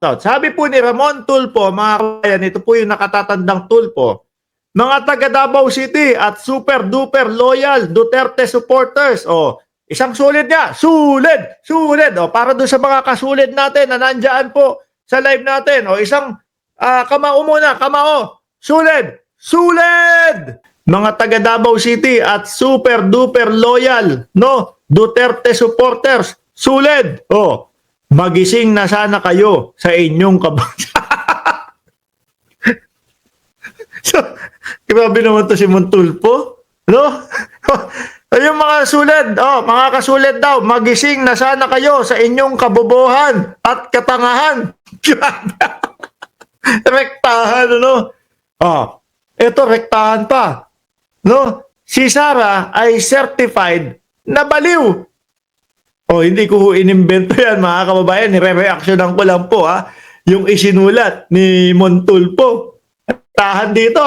Sabi po ni Ramon Tulfo, mga kabayan, ito po yung nakatatandang Tulfo, mga taga Davao City at super duper loyal Duterte supporters. Isang sulit niya. Sulit! Sulit! Para doon sa mga kasulit natin na nandyan po sa live natin. Isang kamao muna. Kamao. Sulit! Sulit! Mga taga Davao City at super duper loyal, no? Duterte supporters. Sulit! Magising na sana kayo sa inyong kabataan. So, grabe naman to si Montulfo, no? Yung mga sulit, mga kasulit daw, magising na sana kayo sa inyong kabobohan at katangahan. Rektahan, ano? Ito rektahan pa, no? Si Sara ay certified na baliw. Hindi ko inimbento yan, mga kababayan. Nire-reactionan ko lang po, yung isinulat ni Montulfo. Tahan dito,